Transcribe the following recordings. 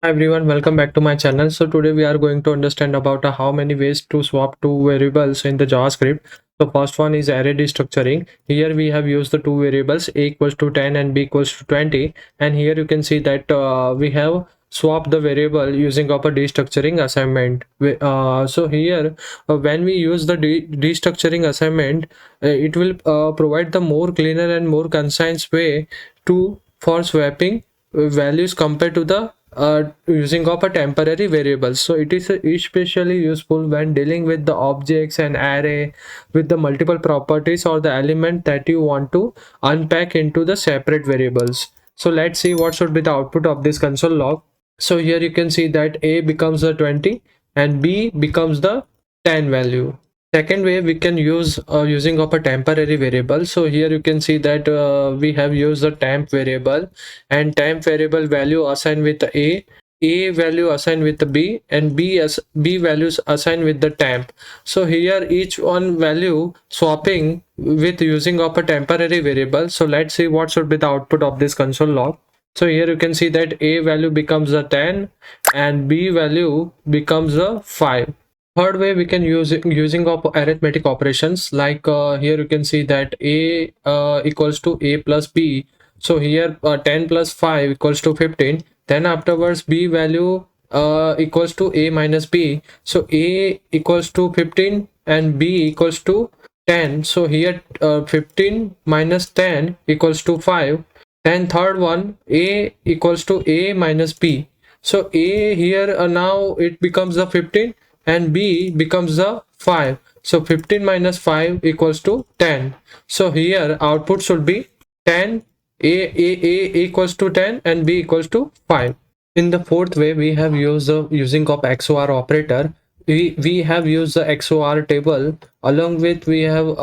Hi everyone, welcome back to my channel. So today we are going to understand about how many ways to swap two variables in the JavaScript. So first one is array destructuring. Here we have used the two variables a equals to 10 and b equals to 20, and here you can see that we have swapped the variable using of a destructuring assignment. So here when we use the destructuring assignment, it will provide the more cleaner and more concise way to for swapping values compared to the using of a temporary variable. So it is especially useful when dealing with the objects and array with the multiple properties or the element that you want to unpack into the separate variables. So let's see what should be the output of this console log. So here you can see that a becomes the 20 and b becomes the 10 value. Second way we can use using of a temporary variable. So here you can see that we have used the temp variable, and temp variable value assigned with the a value assigned with the b, and b values assigned with the temp. So here each one value swapping with using of a temporary variable. So let's see what should be the output of this console log. So here you can see that a value becomes a 10 and b value becomes a 5. Third way we can use it using of arithmetic operations, like here you can see that a equals to a plus b. So here 10 plus 5 equals to 15. Then afterwards b value equals to a minus b. So a equals to 15 and b equals to 10. So here 15 minus 10 equals to 5. Then third one, a equals to a minus b. So a here now it becomes the 15 and b becomes the 5. So 15 minus 5 equals to 10. So here output should be 10. A equals to 10 and b equals to 5. In the fourth way, we have used the using of XOR operator. We have used the XOR table, along with we have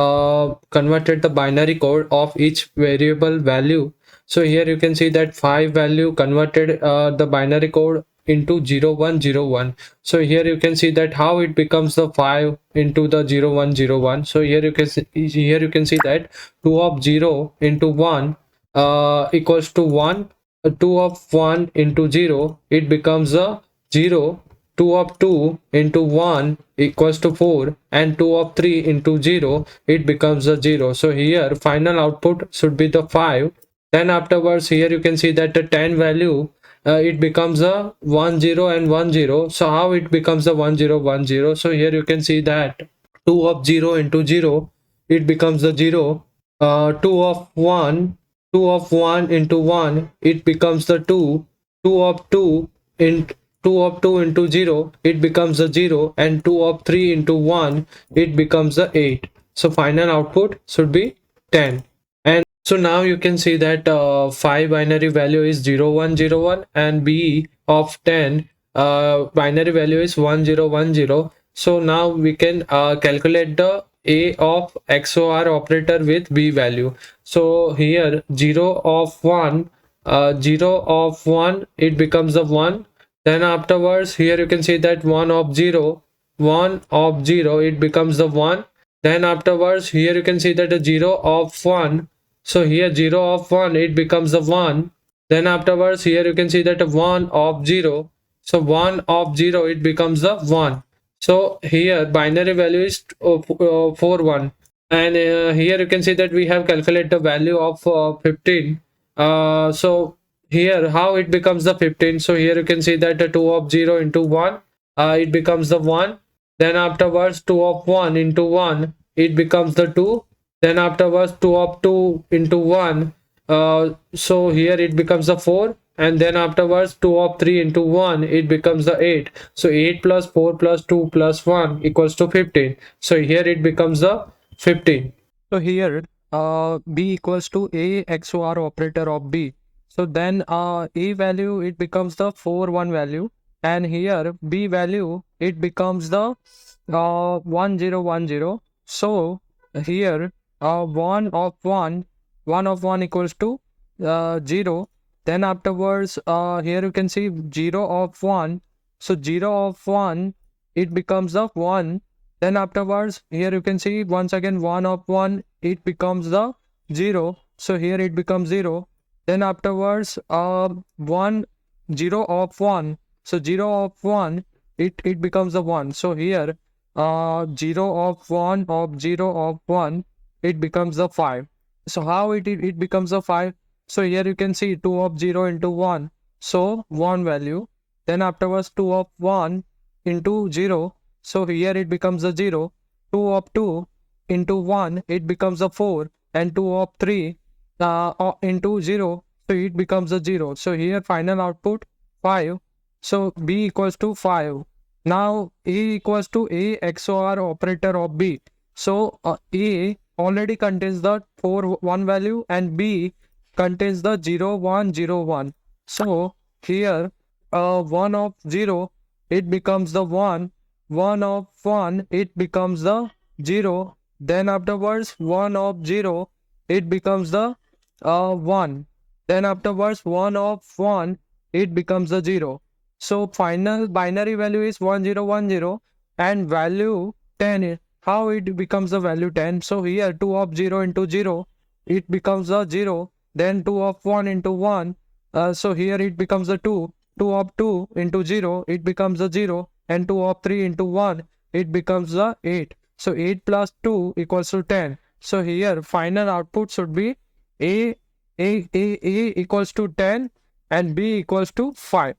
converted the binary code of each variable value. So here you can see that 5 value converted the binary code into 0101. So here you can see that how it becomes the 5 into the 0101. So here you can see that 2 of 0 into 1 equals to 1. 2 of 1 into 0, it becomes a 0. 2 of 2 into 1 equals to 4, and 2 of 3 into 0, it becomes a 0. So here final output should be the 5. Then afterwards here you can see that the 10 value it becomes a 1 0 and 1 0. So how it becomes a 1 0 1 0? So here you can see that 2 of 0 into 0, it becomes a 0. 2 of 1 2 of 1 into 1, it becomes the 2. 2 of 2 in 2 of 2 into 0, it becomes a 0, and 2 of 3 into 1, it becomes a 8. So final output should be 10. And so now you can see that 5 binary value is 0101, and b of 10 binary value is 1010. So now we can calculate the a of XOR operator with b value. So here 0 of 1, 0 of 1, it becomes a 1. Then afterwards here you can see that 1 of 0, 1 of 0, it becomes the 1. Then afterwards here you can see that the 0 of 1, so here 0 of 1, it becomes the 1. Then afterwards here you can see that 1 of 0, so 1 of 0, it becomes the 1. So here binary value is 4 1. And here you can see that we have calculated the value of 15. So here how it becomes the 15. So here you can see that the 2 of 0 into 1, it becomes the 1. Then afterwards 2 of 1 into 1, it becomes the 2. Then afterwards 2 of 2 into 1, so here it becomes a 4. And then afterwards 2 of 3 into 1, it becomes the 8. So 8 plus 4 plus 2 plus 1 equals to 15. So here it becomes the 15. So here b equals to a XOR operator of b. So then a value, it becomes the 4 1 value, and here b value, it becomes the 1010. So here 1 of 1, 1 of 1 equals to 0. Then afterwards here you can see 0 of 1. So 0 of 1, it becomes the 1. Then afterwards here you can see once again 1 of 1, it becomes the 0. So here it becomes 0. Then afterwards 1 0 of 1, So 0 of 1, it becomes a 1. So here 0 of 1 of 0 of 1, it becomes a 5. So how it becomes a 5? So here you can see 2 of 0 into 1, so 1 value. Then afterwards 2 of 1 into 0, so here it becomes a 0. 2 of 2 into 1, it becomes a 4, and 2 of 3 into 0, so it becomes a 0. So here final output 5. So B equals to 5. Now A equals to A XOR operator of B. So A already contains the 4 1 value, and B contains the 0 1 0 1. So here 1 of 0, it becomes the 1. 1 of 1, it becomes the 0. Then afterwards 1 of 0, it becomes the 1. Then afterwards 1 of 1, it becomes the 0. So final binary value is 1010, and value 10. How it becomes the value 10? So here 2 of 0 into 0, it becomes a 0. Then 2 of 1 into 1, so here it becomes a 2. 2 of 2 into 0, it becomes a 0. And 2 of 3 into 1, it becomes a 8. So 8 plus 2 equals to 10. So here final output should be A equals to 10 and B equals to 5.